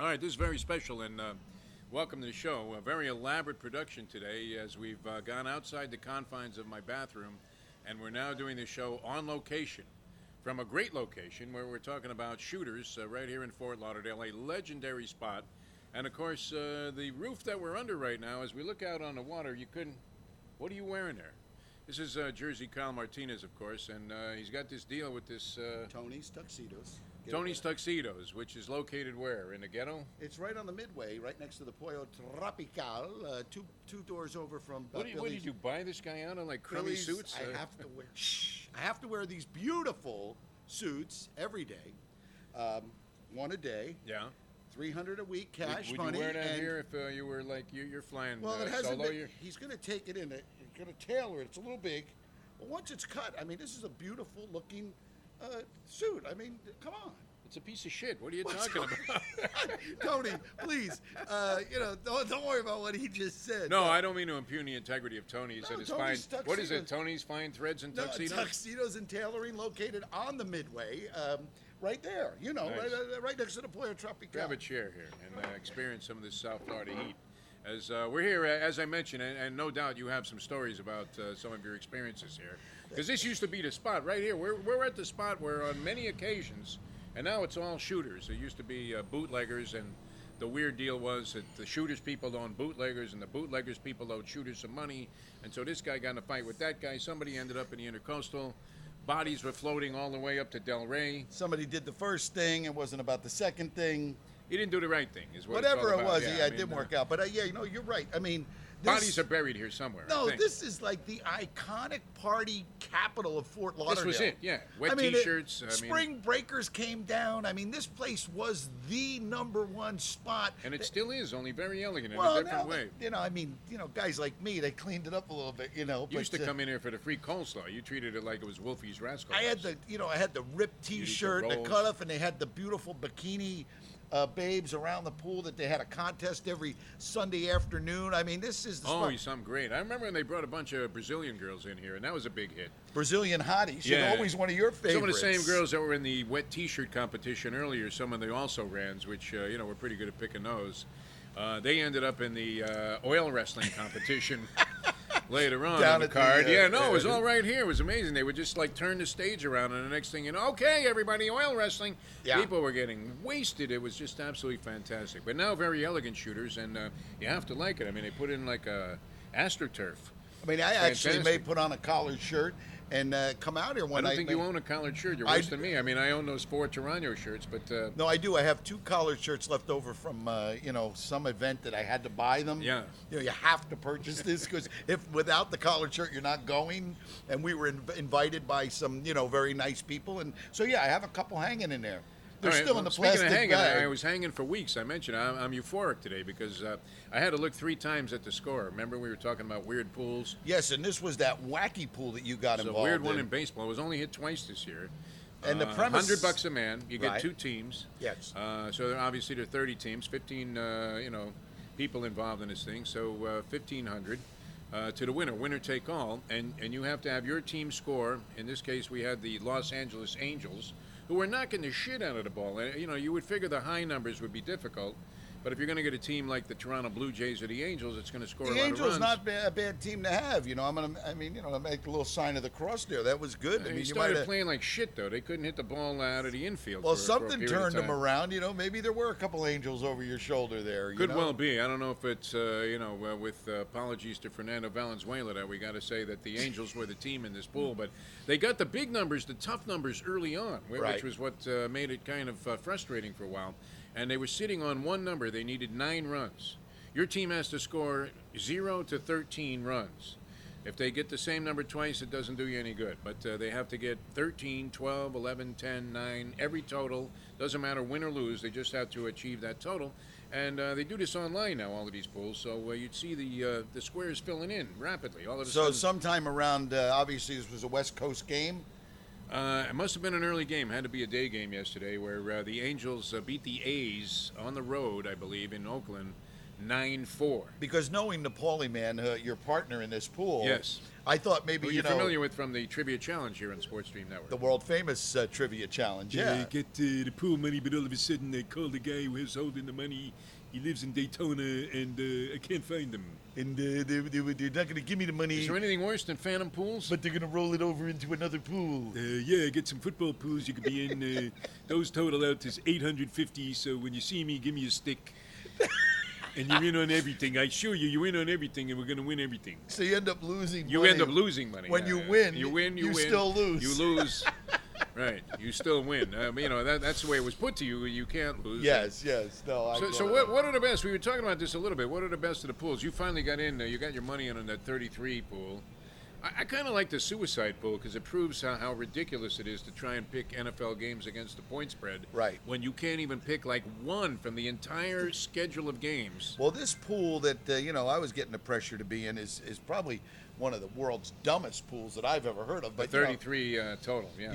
All right, this is very special, and welcome to the show. A very elaborate production today as we've gone outside the confines of my bathroom, and we're now doing the show on location from a great location where we're talking about shooters right here in Fort Lauderdale, a legendary spot. And, of course, the roof that we're under right now, as we look out on the water, you couldn't... What are you wearing there? This is Jersey Kyle Martinez, of course, and he's got this deal with this... Tony's Tuxedos. Tony's Tuxedos, which is located where? In the ghetto? It's right on the Midway, right next to the Pollo Tropical, two doors over from What did you buy this guy out of, like crummy Billy's. suits? I have to wear. I have to wear these beautiful suits every day, one a day. Yeah. 300 a week cash would money. you wear that here if you were like you're flying Well, it hasn't solo? been. He's going to take it in. He's going to tailor it. It's a little big, but once it's cut, I mean, this is a beautiful looking suit. I mean, come on. It's a piece of shit. What are you talking about? Tony, please, don't worry about what he just said. No, I don't mean to impugn the integrity of Tony. He said his fine. Tony's What is it? Tuxedos. Tony's Fine Threads and Tuxedos? Tuxedos and tailoring located on the Midway, right there. You know, Nice. right next to the Pollo Tropical. Grab a chair here and experience some of this South Florida heat. As we're here, as I mentioned, and no doubt you have some stories about some of your experiences here. Because this used to be the spot right here. We're at the spot where on many occasions, and now it's all shooters. There used to be bootleggers, and the weird deal was that the shooters people owned bootleggers, and the bootleggers people owed shooters some money. And so this guy got in a fight with that guy. Somebody ended up in the Intercoastal. Bodies were floating all the way up to Del Rey. Somebody did the first thing. It wasn't about the second thing. He didn't do the right thing, is what Whatever it's all it about. was, Yeah, it didn't work out. But you're right. I mean, Bodies are buried here somewhere. I No, think. this is like the iconic party capital of Fort Lauderdale. This was it, yeah. Wet I mean, T-shirts. Spring breakers came down. I mean, this place was the #1 spot. And it still is, only very elegant in well, a different now, way. Guys like me, they cleaned it up a little bit, You used to come in here for the free coleslaw. You treated it like it was Wolfie's Rascal. I had the ripped T-shirt, the rolls. cutoff, and they had the beautiful bikini babes around the pool that they had a contest every Sunday afternoon. I mean, this is the spot. Something great. I remember when they brought a bunch of Brazilian girls in here, and that was a big hit. Brazilian hotties. Yeah. Always one of your favorites. Some of the same girls that were in the wet T-shirt competition earlier, some of the also-rans, which, were pretty good at picking those. They ended up in the oil wrestling competition later on the card. It was all right here. It was amazing. They would just turn the stage around, and the next thing you know, okay, everybody, oil wrestling. Yeah. People were getting wasted. It was just absolutely fantastic. But now very elegant shooters, and you have to like it. I mean, they put in like a AstroTurf. I mean, I actually may Fantastic. put on a collared shirt and come out here one I night. don't think you own a collared shirt. You're worse than me. I mean, I own those 4 Toronto shirts, but... No, I do. I have 2 collared shirts left over from, some event that I had to buy them. Yeah. You have to purchase this because if without the collared shirt, you're not going. And we were invited by some, very nice people. And so, I have a couple hanging in there. They're still in the speaking plastic of hanging, bag. I was hanging for weeks. I mentioned I'm euphoric today because I had to look 3 times at the score. Remember we were talking about weird pools? Yes, and this was that wacky pool that you got It's a involved weird one in. in baseball. It was only hit twice this year. And the premise- $100 a man. You get Right. 2 teams. Yes. So there are 30 teams, 15 people involved in this thing. So 1,500 to the winner. Winner take all, and you have to have your team score. In this case, we had the Los Angeles Angels, who were knocking the shit out of the ball. You would figure the high numbers would be difficult, but if you're going to get a team like the Toronto Blue Jays or the Angels, it's going to score a lot of runs. The Angels not a bad team to have. I make a little sign of the cross there. That was good. He started playing like shit, though. They couldn't hit the ball out of the infield. Well, for a something period of turned them time. around. Maybe there were a couple Angels over your shoulder there. Could well be. I don't know if it's, with apologies to Fernando Valenzuela, that we got to say that the Angels were the team in this pool, but they got the big numbers, the tough numbers early on, which was what made it kind of frustrating for a while. And they were sitting on one number. They needed 9 runs. Your team has to score 0 to 13 runs. If they get the same number twice, it doesn't do you any good. But they have to get 13, 12, 11, 10, 9, every total. Doesn't matter win or lose. They just have to achieve that total. And they do this online now, all of these pools. So you'd see the squares filling in rapidly. All of a So sudden, sometime around, obviously this was a West Coast game. it must have been an early game. It had to be a day game yesterday where the Angels beat the A's on the road, I believe, in Oakland, 9-4. Because knowing the Paulie man, your partner in this pool, Yes. I thought maybe, you're familiar with from the Trivia Challenge here on Sports Stream Network. The world-famous Trivia Challenge, I get the pool money, but all of a sudden they call the guy who's holding the money. He lives in Daytona, and I can't find him. And they're not going to give me the money. Is there anything worse than phantom pools? But they're going to roll it over into another pool. Yeah, I get some football pools you could be in. Those total out to $850, so when you see me, give me a stick. And you're in on everything. I assure you, you're in on everything, and we're going to win everything. So you end up losing money. You end up losing money. When you win, you win. You still lose. You lose. Right. You still win. That's the way it was put to you. You can't lose. Yes. No. So what are the best? We were talking about this a little bit. What are the best of the pools? You finally got in. You got your money in on that 33 pool. I kind of like the suicide pool because it proves how ridiculous it is to try and pick NFL games against the point spread. Right. When you can't even pick like one from the entire schedule of games. Well, this pool that I was getting the pressure to be in is probably one of the world's dumbest pools that I've ever heard of. But 33 total. Yeah.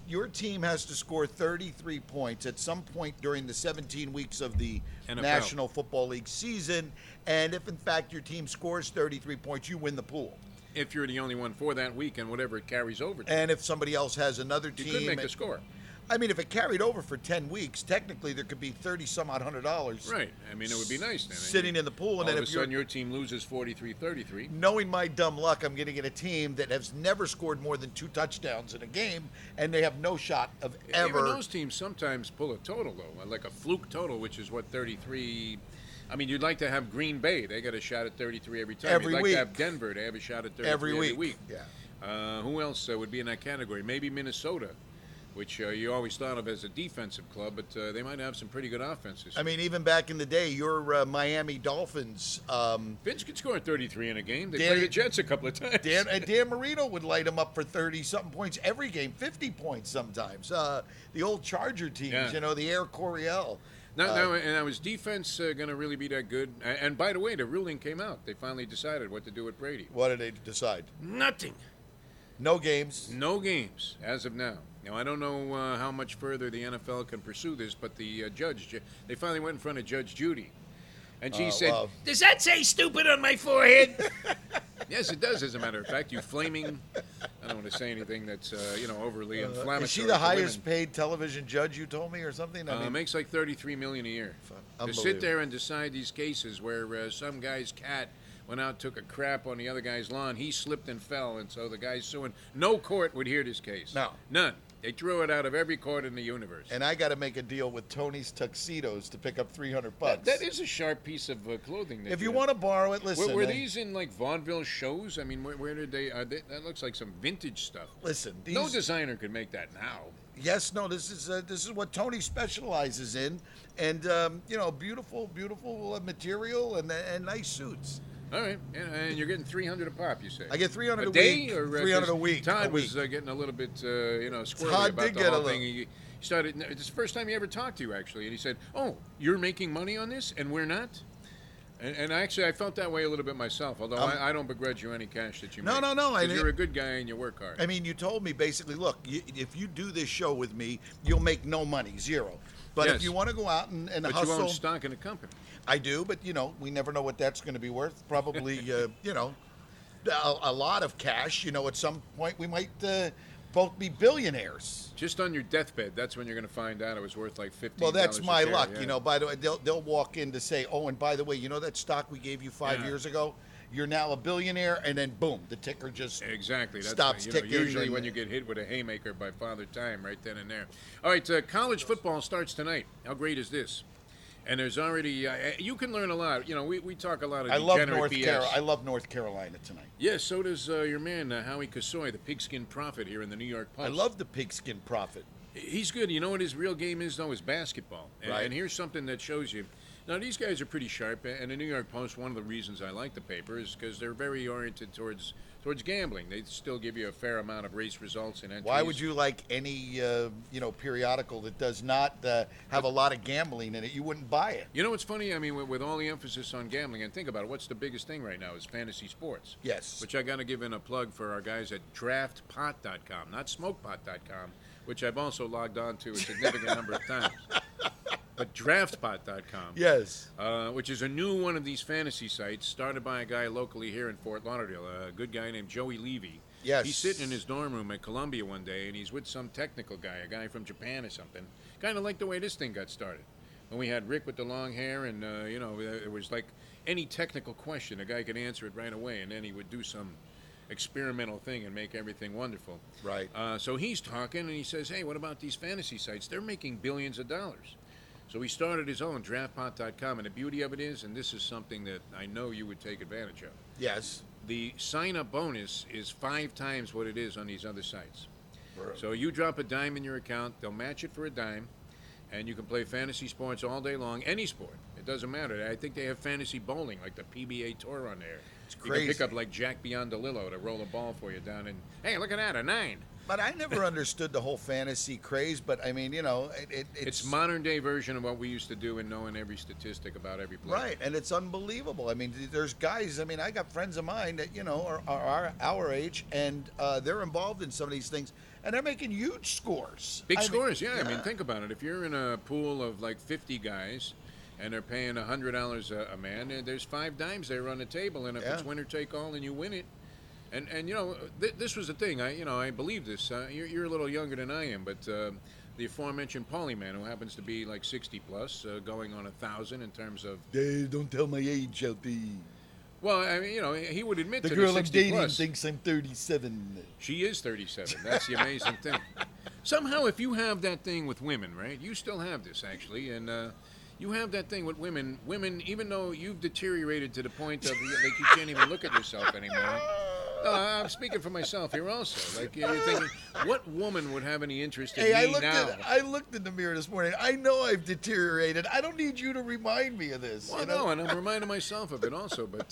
Your team has to score 33 points at some point during the 17 weeks of the NFL. National Football League season, and if in fact your team scores 33 points, you win the pool. If you're the only one for that week and whatever it carries over to. And if somebody else has another team, you could make the score. I mean, if it carried over for 10 weeks, technically there could be $30-some-odd $100. Right. I mean, it would be nice then. Sitting in the pool, and then all of a sudden your team loses 43-33. Knowing my dumb luck, I'm going to get a team that has never scored more than 2 touchdowns in a game, and they have no shot of ever. Even those teams sometimes pull a total though, like a fluke total, which is what 33. I mean, you'd like to have Green Bay. They got a shot at 33 every time. Every You'd like week. to have Denver. They have a shot at 33 every week. Yeah. Who else would be in that category? Maybe Minnesota, which you always thought of as a defensive club, but they might have some pretty good offenses. I mean, even back in the day, your Miami Dolphins. Vince could score 33 in a game. They played the Jets a couple of times. Dan Marino would light them up for 30-something points every game, 50 points sometimes. The old Charger teams, the Air Coryell. Now, is defense going to really be that good? And by the way, the ruling came out. They finally decided what to do with Brady. What did they decide? Nothing. No games. No games as of now. Now, I don't know how much further the NFL can pursue this, but the judge, they finally went in front of Judge Judy. And she said, does that say stupid on my forehead? Yes, it does, as a matter of fact. You flaming, I don't want to say anything that's, overly inflammatory. Is she the highest paid television judge, you told me, or something? Makes like $33 million a year. To sit there and decide these cases where some guy's cat went out, took a crap on the other guy's lawn, he slipped and fell, and so the guy's suing. No court would hear this case. No. None. They threw it out of every court in the universe. And I got to make a deal with Tony's Tuxedos to pick up $300. That is a sharp piece of clothing. If you want to borrow it, listen. Were these in like vaudeville shows? I mean, where did they? That looks like some vintage stuff. Listen, no designer could make that now. Yes, no. This is what Tony specializes in, and beautiful material and nice suits. All right, and you're getting $300 a pop, you say? I get $300 a day week. Or $300 a week. Todd was getting a little bit, squirrely Todd about did the get whole a thing. He started. It's the first time he ever talked to you, actually, and he said, "Oh, you're making money on this, and we're not." And actually, I felt that way a little bit myself. Although I don't begrudge you any cash that you make. No. Because you're a good guy and you work hard. I mean, you told me basically, look, if you do this show with me, you'll make no money, zero. But if you want to go out and but hustle, you own stock in a company. I do, but we never know what that's going to be worth. Probably, a lot of cash. At some point we might both be billionaires. Just on your deathbed, that's when you're going to find out it was worth like $15. Well, that's my luck. Yeah. By the way, they'll walk in to say, oh, and by the way, that stock we gave you 5 years ago? You're now a billionaire, and then boom, the ticker just stops ticking. Usually when you get hit with a haymaker by Father Time, right then and there. All right, college football starts tonight. How great is this? And there's already you can learn a lot. We talk a lot of degenerate BS. I love North Carolina tonight. Yes, so does your man Howie Kasoy, the pigskin prophet here in the New York Post. I love the pigskin prophet. He's good. You know what his real game is, though, is basketball. And here's something that shows you. Now, these guys are pretty sharp, and the New York Post, one of the reasons I like the paper is because they're very oriented towards gambling. They still give you a fair amount of race results and entries. Why would you like any periodical that does not have a lot of gambling in it? You wouldn't buy it. You know what's funny? I mean, with all the emphasis on gambling, and think about it, what's the biggest thing right now is fantasy sports. Yes. Which I got to give in a plug for our guys at draftpot.com, not smokepot.com, which I've also logged on to a significant number of times. but DraftPot.com. Yes. Which is a new one of these fantasy sites started by a guy locally here in Fort Lauderdale, a good guy named Joey Levy. Yes. He's sitting in his dorm room at Columbia one day, and he's with some technical guy, a guy from Japan or something. Kind of like the way this thing got started. When we had Rick with the long hair, and, it was like any technical question, a guy could answer it right away, and then he would do some experimental thing and make everything wonderful. Right. So he's talking, and he says, hey, what about these fantasy sites? They're making billions of dollars. So he started his own, DraftPot.com, and the beauty of it is, and this is something that I know you would take advantage of. Yes. The sign-up bonus is 5 times what it is on these other sites. Right. So you drop a dime in your account, they'll match it for a dime, and you can play fantasy sports all day long, any sport. It doesn't matter. I think they have fantasy bowling, like the PBA Tour on there. It's crazy. You can pick up like Jack Biondolillo to roll a ball for you down in, hey, look at that, a 9. But I never understood the whole fantasy craze. But I mean, it's modern day version of what we used to do in knowing every statistic about every player. Right, and it's unbelievable. I mean, there's guys. I mean, I got friends of mine that are our age, and they're involved in some of these things, and they're making huge scores. Big scores, yeah. I mean, think about it. If you're in a pool of like 50 guys, and they're paying $100 a man, and there's 5 dimes there on the table, and if it's winner take all, and you win it. And this was the thing. I believe this. You're a little younger than I am, but the aforementioned Paulie man, who happens to be like 60 plus, going on 1,000 in terms of. Hey, don't tell my age, LP. Well, I mean, he would admit the to girl the 60 I'm dating plus. thinks I'm 37. She is 37. That's the amazing thing. Somehow, if you have that thing with women, right? You still have this actually, and. You have that thing with women. Women, even though you've deteriorated to the point of like you can't even look at yourself anymore. No, I'm speaking for myself here also. Like you're thinking, what woman would have any interest in me now? I looked in the mirror this morning. I know I've deteriorated. I don't need you to remind me of this. Well, no, and I'm reminding myself of it also. But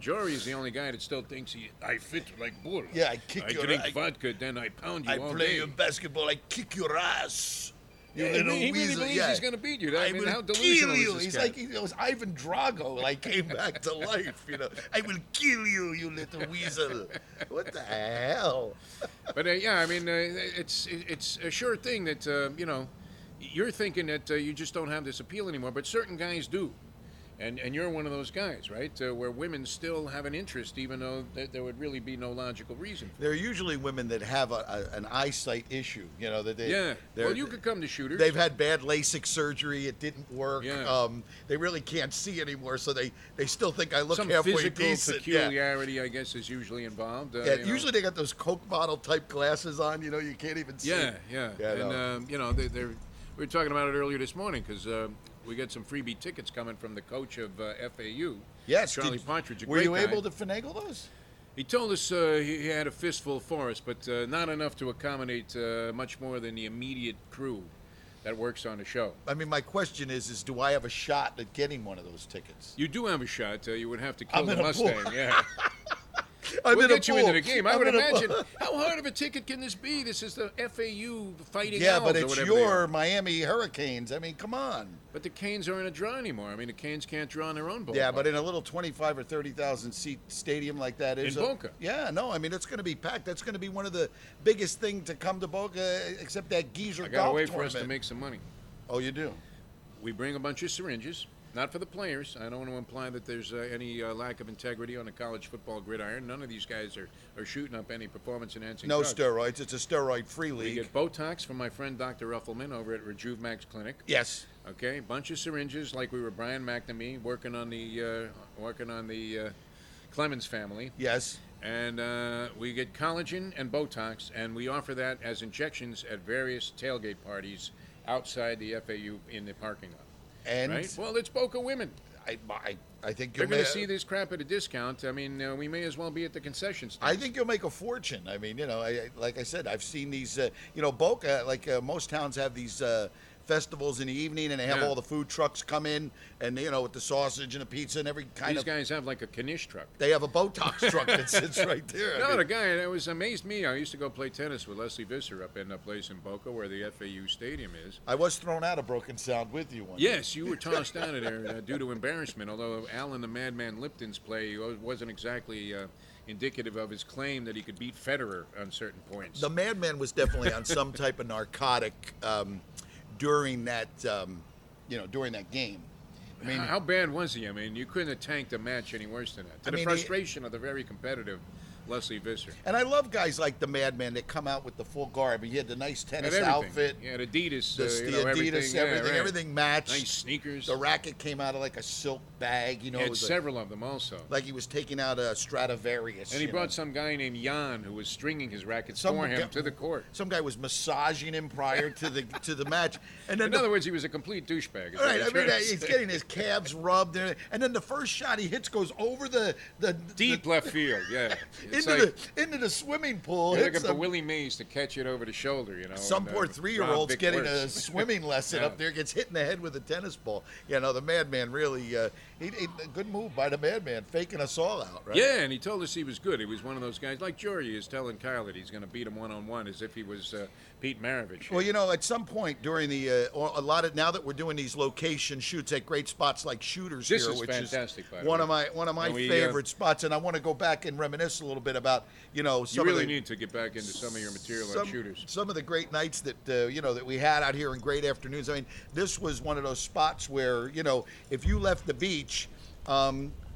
Jory is the only guy that still thinks I fit like bull. Yeah, I drink vodka, then I pound you all day. I play basketball. I kick your ass. He really believes he's going to beat you. I mean, how delusional is this He's guy? like he was Ivan Drago, like came back to life. I will kill you, you little weasel. What the hell? But I mean, it's a sure thing that you're thinking that you just don't have this appeal anymore, but certain guys do. And you're one of those guys, right? Where women still have an interest, even though there would really be no logical reason for it. They're usually women that have an eyesight issue, that they... Yeah, well, you could come to shooters. They've had bad LASIK surgery. It didn't work. Yeah. They really can't see anymore, so they still think I look some halfway physical decent. peculiarity, I guess, is usually involved. Usually they got those Coke bottle type glasses on, you can't even see. Yeah. And, we were talking about it earlier this morning because... we got some freebie tickets coming from the coach of FAU. Yes, Charlie Partridge. Were you able to finagle those? He told us he had a fistful for us, but not enough to accommodate much more than the immediate crew that works on the show. I mean, my question is do I have a shot at getting one of those tickets? You do have a shot. You would have to kill the Mustang. Yeah. We'll get you into the game. I would imagine. How hard of a ticket can this be? This is the FAU Fighting Owls. Yeah, but it's your Miami Hurricanes. I mean, come on. But the Canes aren't a draw anymore. I mean, the Canes can't draw on their own ballpark. Yeah, but in a little 25 or 30,000 seat stadium like that is in Boca. Yeah, no, I mean it's going to be packed. That's going to be one of the biggest things to come to Boca, except that geezer golf tournament. I got to wait for us to make some money. Oh, you do? We bring a bunch of syringes. Not for the players. I don't want to imply that there's any lack of integrity on the college football gridiron. None of these guys are shooting up any performance-enhancing drugs. No steroids. It's a steroid-free league. We get Botox from my friend Dr. Ruffleman over at Rejuve Clinic. Yes. Okay, bunch of syringes like we were Brian McNamee working on the Clemens family. Yes. And we get collagen and Botox, and we offer that as injections at various tailgate parties outside the FAU in the parking lot. And right? Well, it's Boca women. I think you're going to see this crap at a discount. I mean, we may as well be at the concession stand. I think you'll make a fortune. I mean, like I said, I've seen these. Boca, like most towns have these festivals in the evening, and they have all the food trucks come in, and with the sausage and the pizza and every kind of. These guys have like a Knish truck. They have a Botox truck that sits right there. No, the guy that was amazed me. I used to go play tennis with Leslie Visser up in a place in Boca where the FAU stadium is. I was thrown out of Broken Sound with you once. Yes, you were tossed out of there due to embarrassment. Although Alan the Madman Lipton's play wasn't exactly. Indicative of his claim that he could beat Federer on certain points. The Madman was definitely on some type of narcotic during that, during that game. I mean, how bad was he? I mean, you couldn't have tanked a match any worse than that. To the frustration of the very competitive Leslie Visser. And I love guys like the Madman that come out with the full garb. He had the nice tennis outfit. Yeah, Adidas. The Adidas, everything matched. Nice sneakers. The racket came out of like a silk bag. He had several of them also. Like he was taking out a Stradivarius. And he brought some guy named Jan who was stringing his rackets for him to the court. Some guy was massaging him prior to the match. And then in other words, he was a complete douchebag. Right. I mean, he's getting his calves rubbed, and then the first shot he hits goes over the deep left field. Yeah. Into the swimming pool. You're looking for Willie Mays to catch it over the shoulder, Some poor 3-year-old's getting a swimming lesson up there, gets hit in the head with a tennis ball. The Madman really, a good move by the Madman, faking us all out, right? Yeah, and he told us he was good. He was one of those guys, like Jory is telling Kyle that he's going to beat him one-on-one as if he was Pete Maravich. Well, at some point during now that we're doing these location shoots at great spots like Shooters this here, is which fantastic, is one of my favorite spots, and I want to go back and reminisce a little bit about you really need to get back into some of your material on Shooters. Some of the great nights that that we had out here and great afternoons. I mean, this was one of those spots where if you left the beach.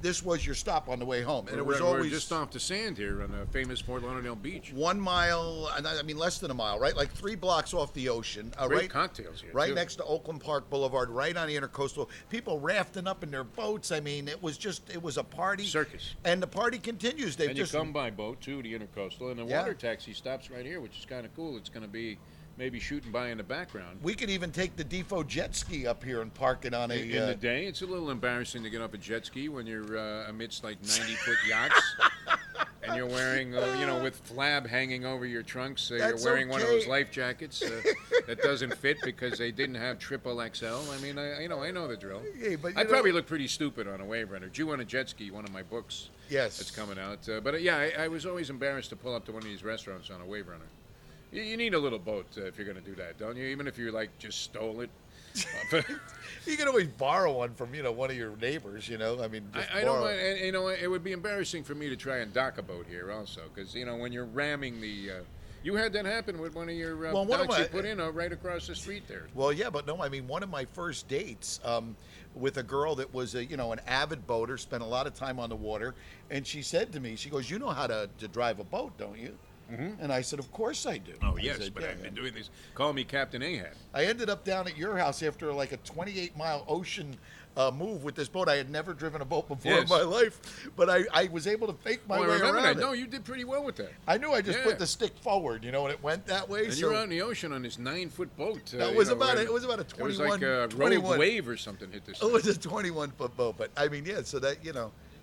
This was your stop on the way home, and we're just off the sand here on the famous Fort Lauderdale beach. 1 mile, I mean less than a mile, right? Like 3 blocks off the ocean. Great cocktails here, right next to Oakland Park Boulevard, right on the Intercoastal. People rafting up in their boats. I mean, it was a party. Circus. And the party continues. You come by boat to the Intercoastal, and the water taxi stops right here, which is kind of cool. It's going to be maybe shooting by in the background. We could even take the DeFo jet ski up here and park it on in the day. It's a little embarrassing to get up a jet ski when you're amidst like 90-foot yachts, and you're wearing, with flab hanging over your trunks. You're wearing one of those life jackets that doesn't fit because they didn't have triple XL. I mean, I know the drill. Yeah, but I'd probably look pretty stupid on a wave runner. Jew on a jet ski, one of my books. Yes, that's coming out. I was always embarrassed to pull up to one of these restaurants on a wave runner. You need a little boat if you're going to do that, don't you? Even if you just stole it. You can always borrow one from one of your neighbors. I mean, I don't mind. And, it would be embarrassing for me to try and dock a boat here also, because when you're ramming the. You had that happen with one of your docks you put in right across the street there. Well, yeah, but no, I mean, one of my first dates with a girl that was an avid boater, spent a lot of time on the water, and she said to me, she goes, "You know how to drive a boat, don't you?" Mm-hmm. And I said, "Of course I do." Oh, yes, but I've been doing this. Call me Captain Ahab. I ended up down at your house after like a 28-mile ocean move with this boat. I had never driven a boat before in my life, but I was able to fake my way around it. No, you did pretty well with that. I knew I just put the stick forward, and it went that way. And you were out in the ocean on this 9-foot boat. It was about a 21. It was like a rogue wave or something hit this thing. It was a 21-foot boat, but I mean, so that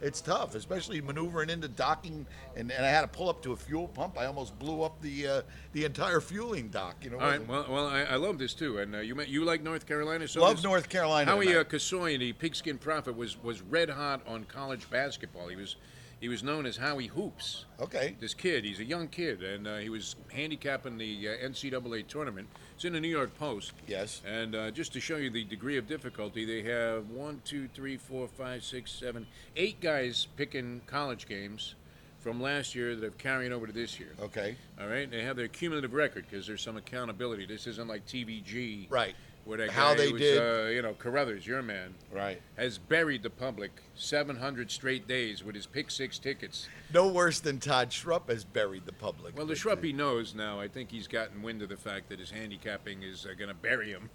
it's tough, especially maneuvering into docking, and I had to pull up to a fuel pump. I almost blew up the entire fueling dock. All right. Well, I love this too, and you like North Carolina. So love North Carolina. Howie Kasoy, the Pigskin Prophet, was red hot on college basketball. He was known as Howie Hoops. Okay. This kid, he's a young kid, and he was handicapping the NCAA tournament. It's in the New York Post. Yes. And just to show you the degree of difficulty, they have 1, 2, 3, 4, 5, 6, 7, 8 guys picking college games from last year that have carried over to this year. Okay. All right. They have their cumulative record because there's some accountability. This isn't like TVG. Right. Where that How guy they was, did. Carruthers, your man, right, has buried the public 700 straight days with his pick 6 tickets. No worse than Todd Schrupp has buried the public. Well, the Schrupp, knows now. I think he's gotten wind of the fact that his handicapping is going to bury him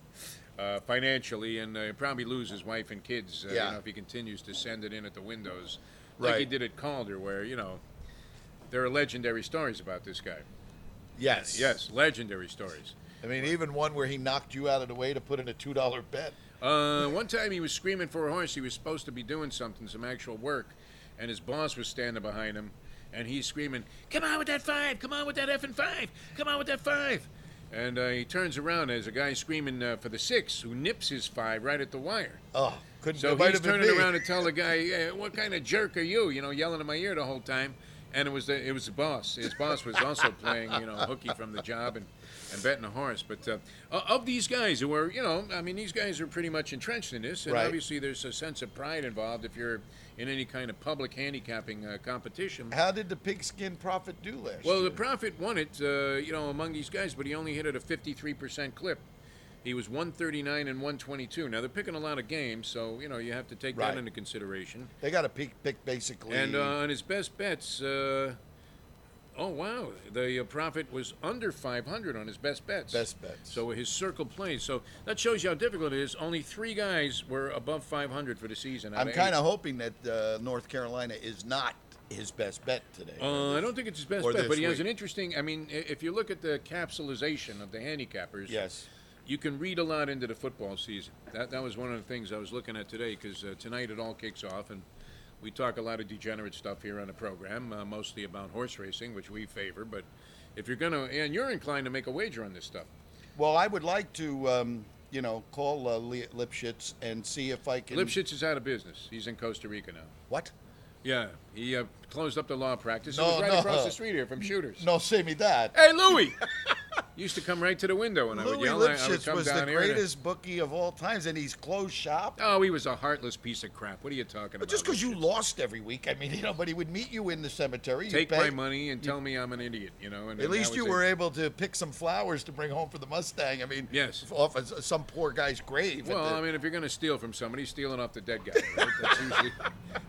financially, and probably lose his wife and kids if he continues to send it in at the windows like he did at Calder, where, there are legendary stories about this guy. Yes. Yes, legendary stories. I mean, even one where he knocked you out of the way to put in a $2 bet. One time he was screaming for a horse. He was supposed to be doing some actual work, and his boss was standing behind him, and he's screaming, "Come on with that 5! Come on with that effing 5! Come on with that 5!" And he turns around, there's a guy screaming for the 6 who nips his 5 right at the wire. Oh, couldn't So he's turning around to tell the guy, hey, "What kind of jerk are you?" Yelling in my ear the whole time. And it was the boss. His boss was also playing, hooky from the job and betting a horse. But of these guys who are, these guys are pretty much entrenched in this. And obviously there's a sense of pride involved if you're in any kind of public handicapping competition. How did the Pigskin Prophet do last year? Well, the Prophet won it, among these guys, but he only hit at a 53% clip. He was 139 and 122. Now they're picking a lot of games, so you have to take Right. that into consideration. They got to pick basically. And on his best bets, oh wow, the profit was under 500 on his best bets. Best bets. So his circle plays. So that shows you how difficult it is. Only 3 guys were above 500 for the season. I'm kind of hoping that North Carolina is not his best bet today. I don't think it's his best Or bet, this but he has week. an interesting. I mean, if you look at the capsulization of the handicappers, Yes. you can read a lot into the football season. That was one of the things I was looking at today, because tonight it all kicks off, and we talk a lot of degenerate stuff here on the program, mostly about horse racing, which we favor. But if you're and you're inclined to make a wager on this stuff. Well, I would like to, call Lipschitz and see if I can. Lipschitz is out of business. He's in Costa Rica now. What? Yeah, he closed up the law practice. No, it was right no. across the street here from Shooters. No, say me that. Hey, Louie! Used to come right to the window, and I would Louis yell. I would Lipschitz come was down the here and- greatest bookie of all times, and he's closed shop. Oh, he was a heartless piece of crap. What are you talking But about? just because you Lipschitz? lost every week, I mean, but he would meet you in the cemetery. you'd Take pay- my money and tell me I'm an idiot, And At that least was you it. were able to pick some flowers to bring home for the Mustang. I mean, Yes. off of some poor guy's grave. Well, I mean, if you're going to steal from somebody, steal it off the dead guy. Right? That's usually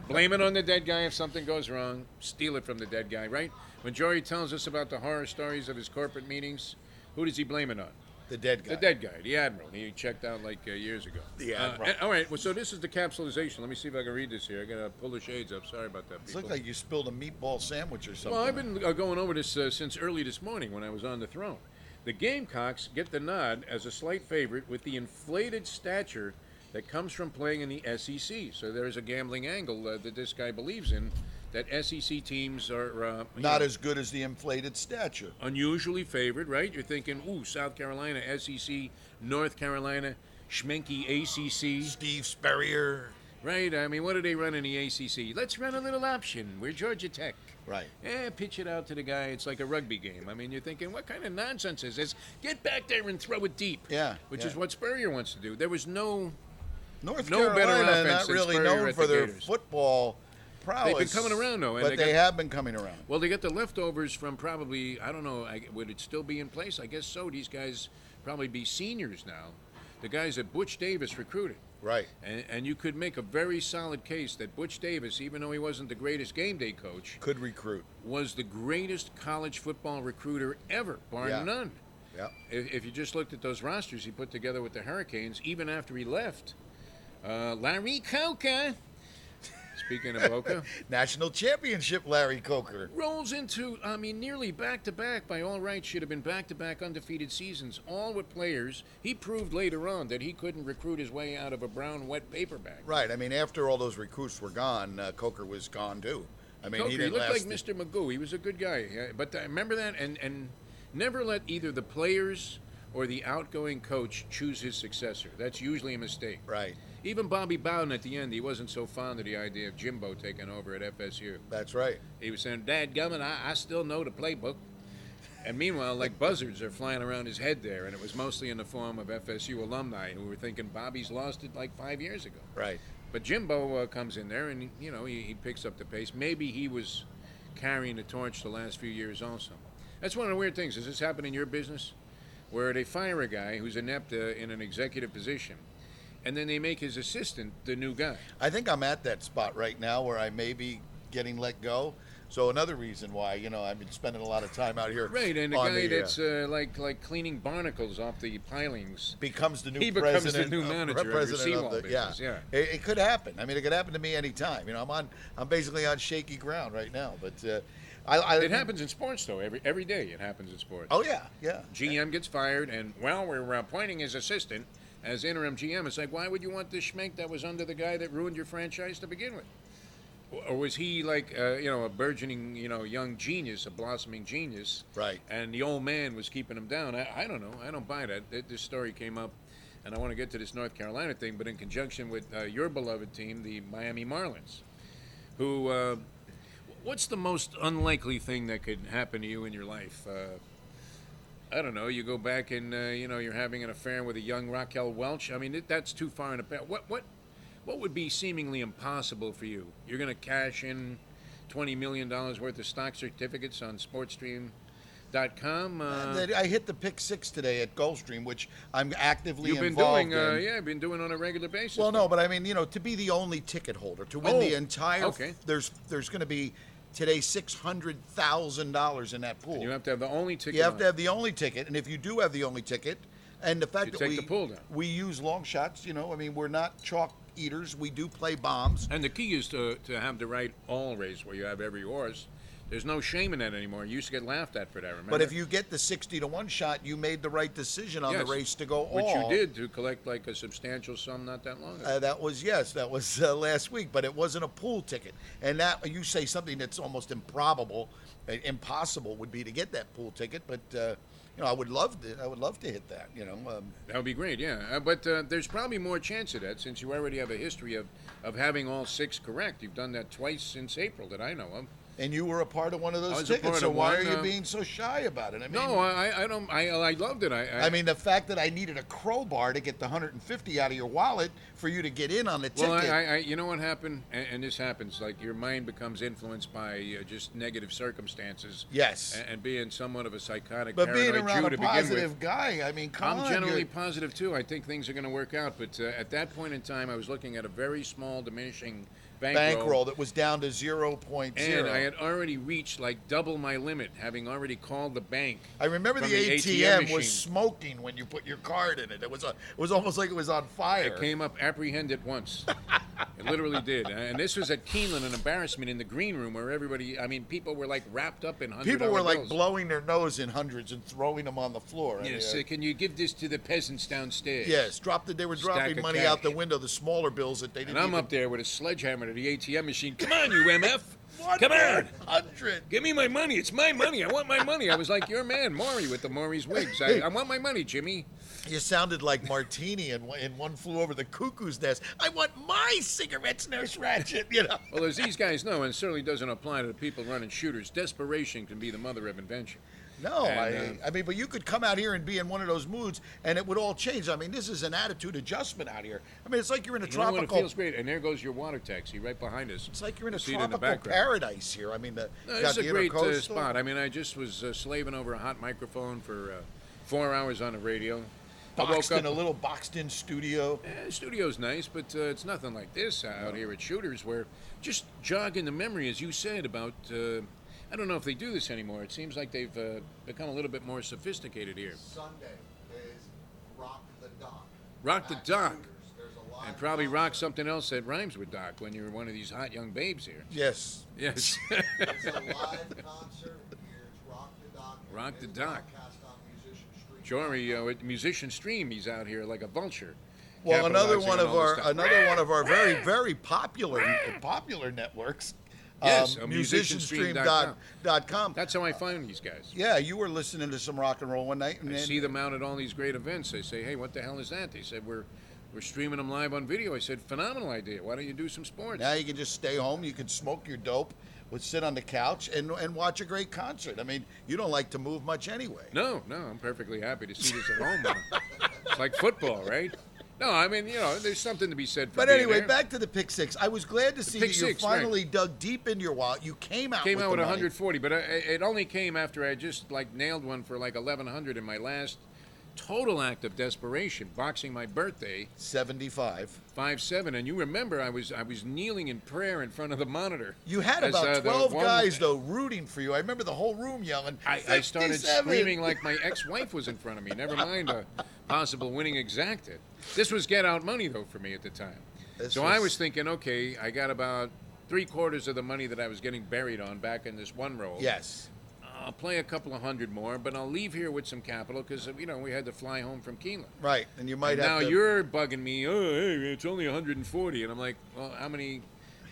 blame it on the dead guy if something goes wrong. Steal it from the dead guy, right? When Jory tells us about the horror stories of his corporate meetings, who does he blame it on? the dead guy. The dead guy, the admiral. He checked out like years ago. The admiral. All right. Well, so this is the capsulization. Let me see if I can read this here. I gotta pull the shades up. Sorry about that. It People. looked like you spilled a meatball sandwich or something. Well, I've been going over this since early this morning when I was on the throne. The Gamecocks get the nod as a slight favorite with the inflated stature that comes from playing in the SEC. So there's a gambling angle that this guy believes in, that SEC teams are Not as good as the inflated stature. unusually favored, right? You're thinking, ooh, South Carolina, SEC, North Carolina, Schmenky ACC. Steve Spurrier. Right, I mean, what do they run in the ACC? Let's run a little option. We're Georgia Tech. Right. Pitch it out to the guy. It's like a rugby game. I mean, you're thinking, what kind of nonsense is this? Get back there and throw it deep. Yeah. Which yeah. is what Spurrier wants to do. There was no North no better Carolina, offense not than really Spurrier known at for the their Gators. football prowess. They've been coming around, though. And But they have been coming around. Well, they got the leftovers from probably, I don't know, would it still be in place? I guess so. These guys probably be seniors now. The guys that Butch Davis recruited. Right. And you could make a very solid case that Butch Davis, even though he wasn't the greatest game day coach, Could recruit. was the greatest college football recruiter ever, bar Yeah. none. Yeah. If you just looked at those rosters he put together with the Hurricanes, even after he left, Larry Coca, speaking of Boca, National championship, Larry Coker. rolls into, I mean, nearly back-to-back, by all rights, should have been back-to-back undefeated seasons, all with players. He proved later on that he couldn't recruit his way out of a brown, wet paper bag. Right. I mean, after all those recruits were gone, Coker was gone too. I mean, Coker, he he didn't looked like last. Mr. Magoo. He was a good guy. But remember that? And never let either the players or the outgoing coach choose his successor. That's usually a mistake. Right. Even Bobby Bowden at the end, he wasn't so fond of the idea of Jimbo taking over at FSU. That's right. He was saying, "Dadgummit, I still know the playbook." And meanwhile, like buzzards are flying around his head there, and it was mostly in the form of FSU alumni who were thinking Bobby's lost it like 5 years ago. Right. But Jimbo comes in there, and he picks up the pace. Maybe he was carrying the torch the last few years also. That's one of the weird things. Does this happen in your business, where they fire a guy who's inept in an executive position, and then they make his assistant the new guy? I think I'm at that spot right now where I may be getting let go. So another reason why, I've been spending a lot of time out here. Right, and the on guy that's like cleaning barnacles off the pilings. becomes the new He becomes the president. new manager of your seawall the, business, yeah. It could happen. I mean, it could happen to me anytime. I'm basically on shaky ground right now. But It happens in sports, though. Every day it happens in sports. Oh yeah, yeah. GM gets fired, and we're appointing his assistant as interim GM. It's like, why would you want this schmenk that was under the guy that ruined your franchise to begin with? Or was he like, a burgeoning, young genius, a blossoming genius? Right. And the old man was keeping him down. I don't know. I don't buy that. This story came up, and I want to get to this North Carolina thing, but in conjunction with your beloved team, the Miami Marlins, who, what's the most unlikely thing that could happen to you in your life? I don't know. You go back and, you're having an affair with a young Raquel Welch. I mean, that's too far in the past. What would be seemingly impossible for you? You're going to cash in $20 million worth of stock certificates on SportsStream .com. I hit the pick 6 today at Gulfstream, which I'm actively You've been involved doing, in. yeah, I've been doing on a regular basis. Well, no, but I mean, to be the only ticket holder, to win the entire, okay. There's going to be today $600,000 in that pool. And you have to have the only ticket. You have to have the only ticket, and if you do have the only ticket, and the fact that take the pool down. we use long shots, I mean, we're not chalk eaters. We do play bombs. And the key is to have the right all race where you have every horse. There's no shame in that anymore. You used to get laughed at for that, remember? But if you get the 60-1 shot, you made the right decision on the race to go all. Which you did, to collect like a substantial sum not that long ago. That was last week, but it wasn't a pool ticket. And that, you say something that's almost improbable, impossible would be to get that pool ticket, but I would love to hit that. That would be great, yeah. But there's probably more chance of that since you already have a history of having all 6 correct. You've done that twice since April that I know of. And you were a part of one of those tickets, so why are you being so shy about it? I mean, no, I don't. I loved it. I mean, the fact that I needed a crowbar to get the $150 out of your wallet for you to get in on the ticket. Well, you know what happened, and this happens. Like your mind becomes influenced by just negative circumstances. Yes. And being somewhat of a psychotic, but being paranoid around Jew a to begin positive with, guy, I mean, come on. I'm generally positive too. I think things are going to work out. But at that point in time, I was looking at a very small diminishing bankroll that was down to 0.0. And I had already reached like double my limit, having already called the bank. I remember the ATM was smoking when you put your card in it. It was almost like it was on fire. It came up apprehended once. It literally did. And this was at Keeneland, an embarrassment in the green room where people were like wrapped up in $100 People were like bills. blowing their nose in hundreds and throwing them on the floor. Yes, can you give this to the peasants downstairs? Yes, they were dropping money out the window, the smaller bills that they didn't. And I'm up there with a sledgehammer to the ATM machine. Come on, you MF. Come on. 100. Give me my money. It's my money. I want my money. I was like your man, Maury, with the Maury's wigs. I want my money, Jimmy. You sounded like Martini in One Flew Over the Cuckoo's Nest. I want my cigarettes, Nurse Ratched, Well, as these guys know, and it certainly doesn't apply to the people running shooters, desperation can be the mother of invention. No, I mean, but you could come out here and be in one of those moods, and it would all change. I mean, this is an attitude adjustment out here. I mean, it's like you're in a tropical. It feels great, and there goes your water taxi right behind us. It's like you're in a tropical paradise here. I mean, this is a great spot. I mean, I just was slaving over a hot microphone for 4 hours on the radio. A little boxed-in studio. The studio's nice, but it's nothing like this out here at Shooters, where just jogging the memory, as you said, about. I don't know if they do this anymore. It seems like they've become a little bit more sophisticated here. Sunday is Rock the Dock. Rock the Dock. And probably rock something else that rhymes with Doc when you're one of these hot young babes here. Yes. Yes. It's a live concert. Here's Rock the Dock. Rock the Dock. Sure, with Musician Stream, he's out here like a vulture. Well, another one of our very, very popular networks. Yes, musicianstream.com. That's how I find these guys. Yeah, you were listening to some rock and roll one night. And I see them out at all these great events. They say, hey, what the hell is that? They said, we're streaming them live on video. I said, phenomenal idea. Why don't you do some sports? Now you can just stay home. You can smoke your dope, sit on the couch, and watch a great concert. I mean, you don't like to move much anyway. No, I'm perfectly happy to see this at home. It's like football, right? No, I mean, there's something to be said for But being anyway, there. back to the pick six. I was glad to see that you finally dug deep into your wallet. You came out with 140, but it only came after I just nailed one for 1,100 in my last total act of desperation, boxing my birthday. 75. 5-7, and you remember I was kneeling in prayer in front of the monitor. You had about 12 guys though rooting for you. I remember the whole room yelling. I started screaming like my ex-wife was in front of me. Never mind a possible winning exacted. This was get out money though for me at the time. I was thinking, okay, I got about 3/4 of the money that I was getting buried on back in this one roll. Yes. I'll play a couple of hundred more, but I'll leave here with some capital because we had to fly home from Keeneland. Right, and you might have. Now you're bugging me. Oh, hey, it's only 140, and I'm like, well, how many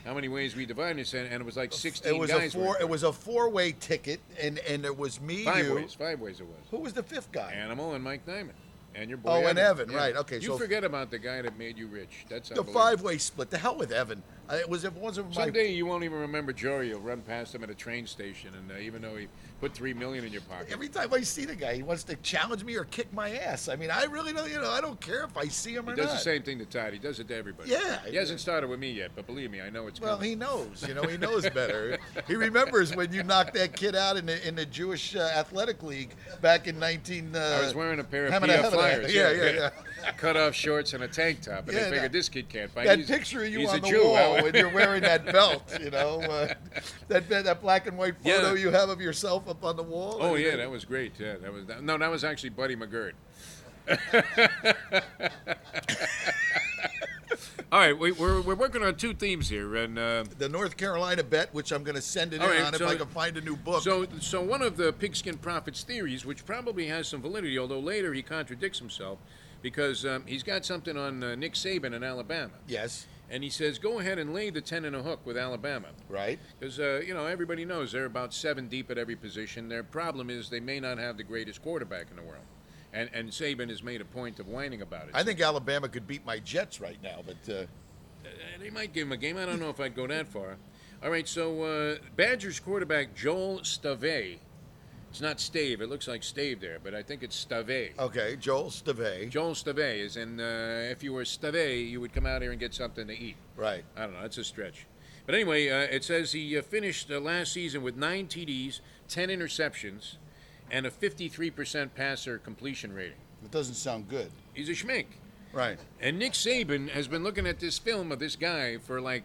ways we divide this? And it was like 16 guys. It was a 4-way ticket, and it was me. 5 ways. 5 ways it was. Who was the fifth guy? Animal and Mike Nyman. And your boy. Oh, and Evan, yeah. right? Okay, you forget about the guy that made you rich. That's the 5-way split. The hell with Evan. It wasn't my. Someday you won't even remember Jory. You'll run past him at a train station, and even though he put $3 million in your pocket. Every time I see the guy, he wants to challenge me or kick my ass. I mean, I really don't. I don't care if I see him or not. He does the same thing to Todd. He does it to everybody. Yeah. He hasn't started with me yet, but believe me, I know it's coming. Well, he knows. He knows better. He remembers when you knocked that kid out in the Jewish Athletic League back in 19. I was wearing a pair of PF Flyers. Yeah. Cut off shorts and a tank top, and they figured this kid can't fight. That picture of you he's on a the Jew. wall when you're wearing that belt, that black and white photo you have of yourself up on the wall. Oh yeah, that was great. Yeah, that was actually Buddy McGirt. All right, we're working on two themes here, and the North Carolina bet, which I'm going to send it on if I can find a new book. So one of the Pigskin Profits theories, which probably has some validity, although later he contradicts himself, because he's got something on Nick Saban in Alabama. Yes. And he says, go ahead and lay the 10 and a hook with Alabama. Right. Because, everybody knows they're about 7 deep at every position. Their problem is they may not have the greatest quarterback in the world. And Saban has made a point of whining about it. I think Alabama could beat my Jets right now, but... they might give him a game. I don't know if I'd go that far. All right, so Badgers quarterback Joel Stave. It's not Stave. It looks like Stave there, but I think it's Stave. Okay, Joel Stave. Joel Stave is, and if you were Stave, you would come out here and get something to eat. Right. I don't know. That's a stretch. But anyway, it says he finished last season with 9 TDs, 10 interceptions, and a 53% passer completion rating. It doesn't sound good. He's a schmink. Right. And Nick Saban has been looking at this film of this guy for like